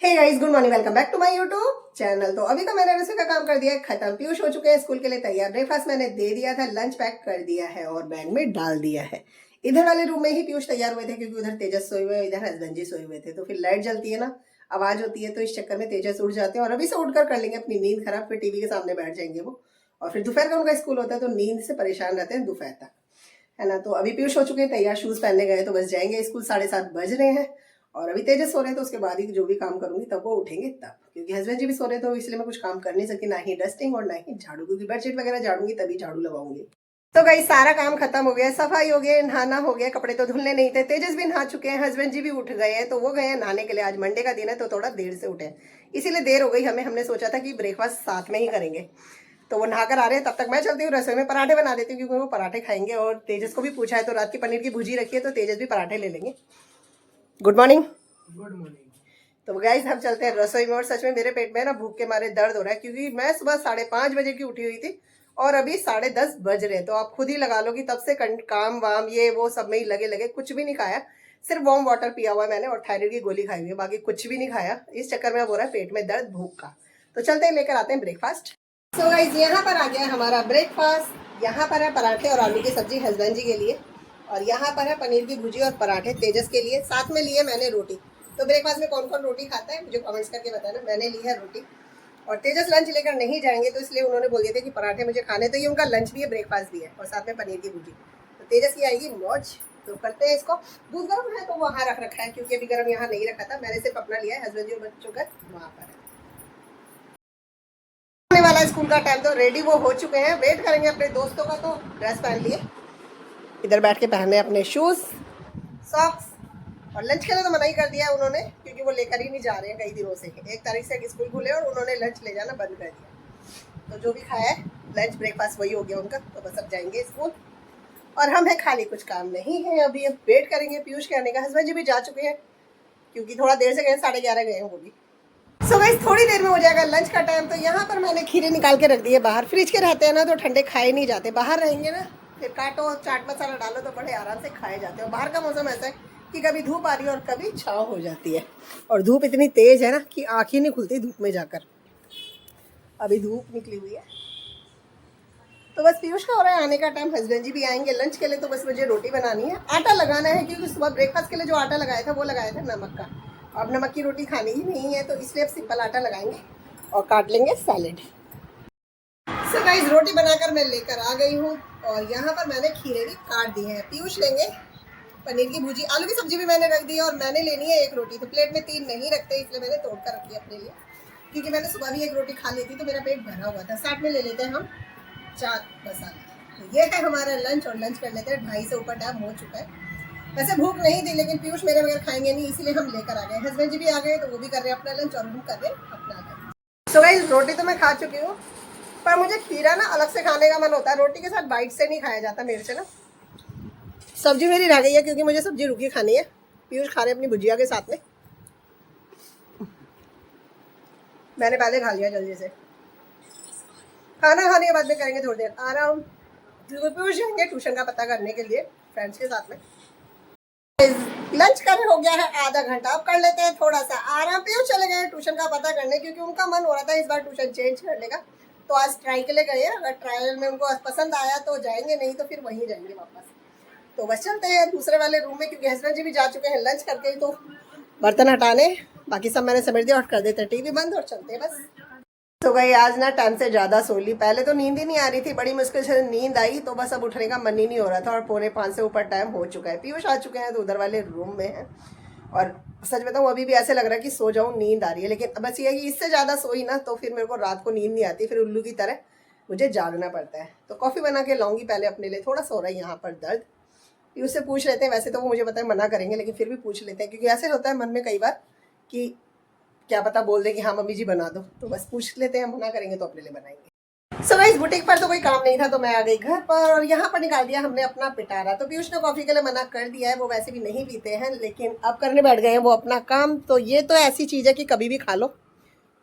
Hey guys, good morning, welcome back to my YouTube channel. तो अभी तो मैंने रसोई का काम कर दिया है खत्म। पीयूष हो चुके हैं स्कूल के लिए तैयार। ब्रेकफास्ट मैंने दे दिया था, लंच पैक कर दिया है और बैग में डाल दिया है। इधर वाले रूम में ही पीयूष तैयार हुए थे क्योंकि उधर तेजस सोए हुए, इधर हस्बैंड जी सोए हुए थे। तो फिर लाइट जलती है ना, आवाज होती है, तो इस चक्कर में तेजस उठ जाते हैं और अभी से उठकर कर लेंगे अपनी नींद खराब। फिर टीवी के सामने बैठ जाएंगे वो, और फिर दोपहर का उनका स्कूल होता है तो नींद से परेशान रहते हैं दोपहर तक, है ना। तो अभी पीयूष हो चुके हैं तैयार, शूज पहनने गए तो बस जाएंगे स्कूल। 7:30 बज रहे हैं और अभी तेजस सो रहे हैं तो उसके बाद ही जो भी काम करूंगी तब वो उठेंगे तब, क्योंकि हस्बैंड जी भी सो रहे तो इसलिए मैं कुछ काम कर नहीं सकती, ना ही डस्टिंग और ना ही झाड़ू, क्योंकि बेडशीट वगैरह झाड़ूंगी तभी झाड़ू लगाऊंगी। तो गाइस, सारा काम खत्म हो गया, सफाई हो गया, नहाना हो गया, कपड़े तो धुलने नहीं थे। तेजस भी नहा चुके हैं, हस्बैंड जी भी उठ गए हैं तो वो गए हैं नहाने के लिए। आज मंडे का दिन है तो थोड़ा देर से उठे, इसीलिए देर हो गई हमें। हमने सोचा था कि ब्रेकफास्ट साथ में ही करेंगे, तो वो नहाकर आ रहे हैं। तब तक मैं चलती हूँ रसोई में, पराठे बना देती हूँ क्योंकि वो पराठे खाएंगे। और तेजस को भी पूछा है तो रात की पनीर की भुजी रखी है तो तेजस भी पराठे ले लेंगे। Good morning. Good morning. तो गाइस, हम चलते हैं रसोई में। और सच में मेरे पेट में ना भूख के मारे दर्द हो रहा है, क्योंकि मैं सुबह 5:30 बजे की उठी हुई थी और अभी 10:30 बज रहे। तो आप खुद ही लगा लो कि तब से काम वाम ये वो सब में ही लगे लगे, कुछ भी नहीं खाया। सिर्फ वार्म वाटर पिया हुआ है मैंने और थायराइड की गोली खाई हुई है, बाकी कुछ भी नहीं खाया। इस चक्कर में अब हो रहा है पेट में दर्द भूख का। तो चलते हैं, लेकर आते हैं ब्रेकफास्ट। सो गाइस, यहाँ पर आ गया है हमारा ब्रेकफास्ट। यहाँ पर है पराठे और आलू की सब्जी हस्बैंड जी के लिए, और यहाँ पर है पनीर की भुजी और पराठे तेजस के लिए। साथ में लिए मैंने रोटी। तो ब्रेकफास्ट में कौन कौन रोटी खाता है मुझे कमेंट्स करके बताना। मैंने ली है रोटी, और तेजस लंच लेकर नहीं जाएंगे तो इसलिए उन्होंने बोल दिया था कि पराठे मुझे खाने। तो ये उनका लंच भी है, ब्रेकफास्ट भी है, और साथ में पनीर की भुजी। तो तेजस की आएगी मौज। तो करते हैं इसको। दूध गर्म है तो वहाँ रख रखा है, क्योंकि अभी गर्म यहाँ नहीं रखा था, मैंने सिर्फ अपना लिया है, हस्बैंड जी और बच्चों का वहाँ पर है। वाला स्कूल का टाइम तो रेडी वो हो चुके हैं, वेट करेंगे अपने दोस्तों का। तो ड्रेस पहन लिए, इधर बैठ के पहने अपने शूज सॉक्स। और लंच के लिए तो मना ही कर दिया है उन्होंने, क्योंकि वो लेकर ही नहीं जा रहे हैं कई दिनों से। 1 तारीख से स्कूल खुले और उन्होंने लंच ले जाना बंद कर दिया। तो जो भी खाया है लंच ब्रेकफास्ट वही हो गया उनका। तो बस अब जाएंगे स्कूल और हम है खाली, कुछ काम नहीं है अभी। अब वेट करेंगे पीयूष के आने का। हस्बैंड जी भी जा चुके हैं क्योंकि थोड़ा देर से गए, 11:30 गए हैं वो भी। सो गाइस, थोड़ी देर में हो जाएगा लंच का टाइम। तो यहाँ पर मैंने खीरे निकाल के रख दिए बाहर। फ्रिज के रहते हैं ना तो ठंडे खाए नहीं जाते, बाहर रहेंगे ना फिर काटो चाट मसाला डालो तो बड़े आराम से खाए जाते हैं। और बाहर का मौसम ऐसा है कि कभी धूप आ रही है और कभी छाँव हो जाती है, और धूप इतनी तेज है ना कि आँख ही नहीं खुलती धूप में जाकर। अभी धूप निकली हुई है। तो बस पीयूष का हो रहा है आने का टाइम, हस्बैंड जी भी आएंगे लंच के लिए। तो बस मुझे रोटी बनानी है, आटा लगाना है, क्योंकि सुबह ब्रेकफास्ट के लिए जो आटा लगाया था वो लगाया था नमक का। अब नमक की रोटी खानी ही नहीं है तो इसलिए अब सिंपल आटा लगाएंगे और काट लेंगे सैलेड। सो गाइस, रोटी बनाकर मैं लेकर आ गई हूँ और यहाँ पर मैंने खीरे भी काट दिए हैं। पीयूष लेंगे पनीर की भुजी, आलू की सब्जी भी मैंने रख दी है, और मैंने लेनी है 1 रोटी। तो प्लेट में 3 नहीं रखते, इसलिए मैंने तोड़ कर रखी है अपने लिए, क्योंकि मैंने सुबह भी 1 रोटी खा ली थी तो मेरा पेट भरा हुआ था। साथ में ले लेते हैं हम चाट मसाला। तो ये है हमारा लंच, और लंच कर लेते हैं। 2:30 से ऊपर टाइम हो चुका है। वैसे भूख नहीं थी, लेकिन पीयूष मेरे बगैर खाएंगे नहीं, इसीलिए हम लेकर आ गए। हस्बैंड जी भी आ गए तो वो भी कर रहे हैं अपना लंच और हम कर रहे हैं अपना लंच। सो गाइस, रोटी तो मैं खा चुकी हूँ, पर मुझे खीरा ना अलग से खाने का मन होता है। रोटी के साथ बाइट से नहीं खाया जाता मेरे से ना। सब्जी मेरी रह गई है क्योंकि मुझे सब्जी रुकी खानी है। पीयूष खा रहे अपनी भुजिया के साथ में, मैंने पहले खा लिया जल्दी से। खाना खाने के बाद में करेंगे थोड़ी देर आराम। पीयूष जाएंगे ट्यूशन का पता करने के लिए फ्रेंड्स के साथ में। लंच कर हो गया है आधा घंटा, अब कर लेते हैं थोड़ा सा आराम। पीयूष चले गए ट्यूशन का पता करने, क्योंकि उनका मन हो रहा था इस बार ट्यूशन चेंज करने का। तो आज ट्राई के लिए गए, अगर ट्रायल में उनको पसंद आया तो जाएंगे, नहीं तो फिर वहीं जाएंगे वापस। तो बस चलते हैं दूसरे वाले रूम में, क्योंकि हस्बैंड जी भी जा चुके हैं लंच करके। तो बर्तन हटाने, बाकी सब मैंने समेट दिया और कर देते हैं टीवी बंद और चलते हैं बस। तो गई आज ना टाइम से ज़्यादा सो ली। पहले तो नींद ही नहीं आ रही थी, बड़ी मुश्किल से नींद आई, तो बस अब उठने का मन ही नहीं हो रहा था। और 4:45 से ऊपर टाइम हो चुका है। पीयूष आ चुके हैं तो उधर वाले रूम में है, और सच बताऊँ अभी भी ऐसे लग रहा है कि सो जाऊँ, नींद आ रही है। लेकिन बस ये है कि इससे ज़्यादा सोई ना तो फिर मेरे को रात को नींद नहीं आती, फिर उल्लू की तरह मुझे जागना पड़ता है। तो कॉफ़ी बना के लाऊंगी पहले अपने लिए। थोड़ा सा हो रहा है यहाँ पर दर्द, पीयूष से पूछ लेते हैं। वैसे तो वो मुझे पता है मना करेंगे, लेकिन फिर भी पूछ लेते हैं, क्योंकि ऐसे होता है मन में कई बार कि क्या पता बोल दे कि हाँ मम्मी जी बना दो। तो बस पूछ लेते हैं, मना करेंगे तो अपने लिए बनाएंगे। सो गाइस, बुटीक पर तो कोई काम नहीं था तो मैं आ गई घर पर, और यहाँ पर निकाल दिया हमने अपना पिटारा। तो पीयूष ने कॉफ़ी के लिए मना कर दिया है, वो वैसे भी नहीं पीते हैं, लेकिन अब करने बैठ गए हैं वो अपना काम। तो ये तो ऐसी चीज़ है कि कभी भी खा लो।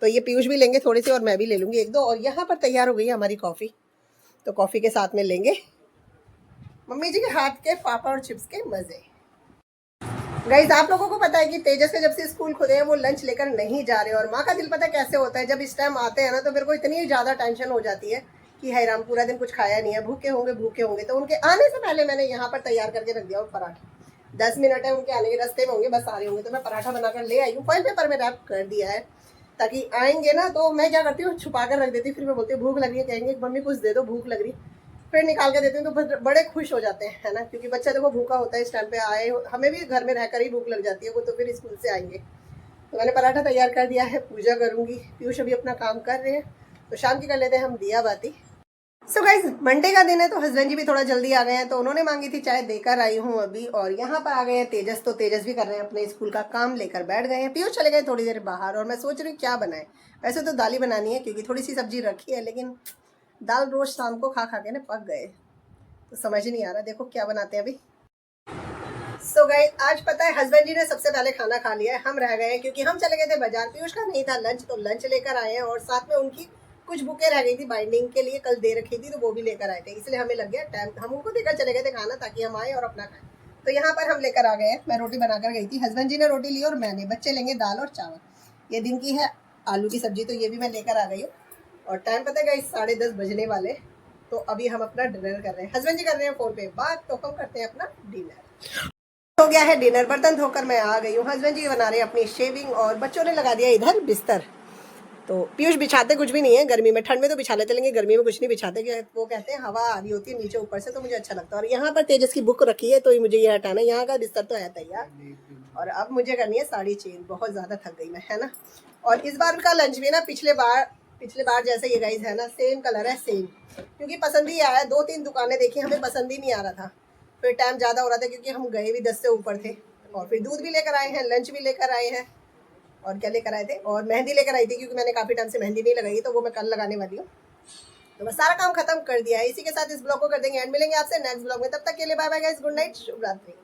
तो ये पीयूष भी लेंगे थोड़ी सी और मैं भी ले लूँगी 1-2। और यहाँ पर तैयार हो गई है हमारी कॉफ़ी। तो कॉफ़ी के साथ में लेंगे मम्मी जी के हाथ के पापड़ और चिप्स के मज़े। गाइस आप लोगों को पता है कि तेजस के जब से स्कूल खुले हैं वो लंच लेकर नहीं जा रहे, और माँ का दिल पता है कैसे होता है, जब इस टाइम आते हैं ना तो मेरे को इतनी ज़्यादा टेंशन हो जाती है कि है राम पूरा दिन कुछ खाया नहीं है, भूखे होंगे भूखे होंगे। तो उनके आने से पहले मैंने यहाँ पर तैयार करके रख दिया पराठा। 10 मिनट है उनके आने के, रास्ते में होंगे, बस आ रहे होंगे, तो मैं पराठा बनाकर ले आई हूँ, फॉइल पेपर में रैप कर दिया है ताकि आएंगे ना तो मैं क्या करती हूँ छुपा कर रख देती हूँ। फिर मैं बोलती हूँ भूख लग रही है, कहेंगे मम्मी कुछ दे दो भूख लग रही, फिर निकाल के देती हूँ तो बड़े खुश हो जाते हैं, है ना, क्योंकि बच्चा देखो भूखा होता है इस टाइम पे आए, हमें भी घर में रहकर ही भूख लग जाती है, वो तो फिर स्कूल से आएंगे। तो मैंने पराठा तैयार कर दिया है, पूजा करूंगी, पीयूष अभी अपना काम कर रहे हैं, तो शाम की कर लेते हैं हम दिया बाती। सो गाइज मंडे का दिन है तो हस्बैंड जी भी थोड़ा जल्दी आ गए हैं, तो उन्होंने मांगी थी चाय, देकर आई हूँ अभी। और यहाँ पर आ गए हैं तेजस, तो तेजस भी कर रहे हैं अपने स्कूल का काम, लेकर बैठ गए हैं। पीयूष चले गए थोड़ी देर बाहर, और मैं सोच रही हूँ क्या बनाए। वैसे तो दाल ही बनानी है क्योंकि थोड़ी सी सब्जी रखी है, लेकिन दाल रोज शाम को खा खा के ना पक गए, तो समझ नहीं आ रहा, देखो क्या बनाते हैं अभी। सो गाइस आज पता है हस्बैंड जी ने सबसे पहले खाना खा लिया है, हम रह गए हैं क्योंकि हम चले गए थे बाजार, पीयूष का नहीं था लंच, तो लंच लेकर आए हैं, और साथ में उनकी कुछ बुकें रह गई थी बाइंडिंग के लिए, कल दे रखी थी, तो वो भी लेकर आए थे, इसलिए हमें लग गया टाइम, हम उनको देकर चले गए थे खाना ताकि हम आए और अपना खाएं। तो यहाँ पर हम लेकर आ गए हैं, मैं रोटी बनाकर गई थी, हस्बैंड जी ने रोटी ली और मैंने, बच्चे लेंगे दाल और चावल। ये दिन की है आलू की सब्जी, तो ये भी मैं लेकर आ गई हूँ। और टाइम पता है गाइस 10:30 बजने वाले, तो अभी हम अपना डिनर कर रहे हैं, हस्बैंड जी कर रहे हैं फोन पे बात, तो हम करते हैं अपना डिनर। हो गया है डिनर, बर्तन धोकर मैं आ गई हूँ, हस्बैंड जी बना रहे हैं अपनी शेविंग, और बच्चों ने लगा दिया इधर बिस्तर। तो पीयूष बिछाते कुछ भी नहीं है गर्मी में, ठंड में तो बिछा लेते, लेंगे गर्मी में कुछ नहीं बिछाते, कि वो कहते हैं हवा आ रही होती है नीचे ऊपर से, तो मुझे अच्छा लगता है। और यहाँ पर तेजस की बुक रखी है, तो मुझे ये हटाना है, यहाँ का बिस्तर तो है तैयार, और अब मुझे करनी है साड़ी चेंज, बहुत ज़्यादा थक गई मैं, है ना। और इस बार का लंच भी ना पिछले बार जैसे ये गाइस है ना, सेम कलर है सेम, क्योंकि पसंद ही आया, 2-3 दुकानें देखी, हमें पसंद ही नहीं आ रहा था, फिर टाइम ज़्यादा हो रहा था क्योंकि हम गए भी 10 से ऊपर थे, और फिर दूध भी लेकर आए हैं, लंच भी लेकर आए हैं, और क्या लेकर आए थे, और मेहंदी लेकर आई थी क्योंकि मैंने काफ़ी टाइम से मेहंदी नहीं लगाई, तो वो मैं कल लगाने वाली हूँ। तो बस सारा काम खत्म कर दिया है, इसी के साथ इस ब्लॉग को कर देंगे एंड, मिलेंगे आपसे नेक्स्ट ब्लॉग में, तब तक के लिए bye bye guys, good night, शुभ रात्रि।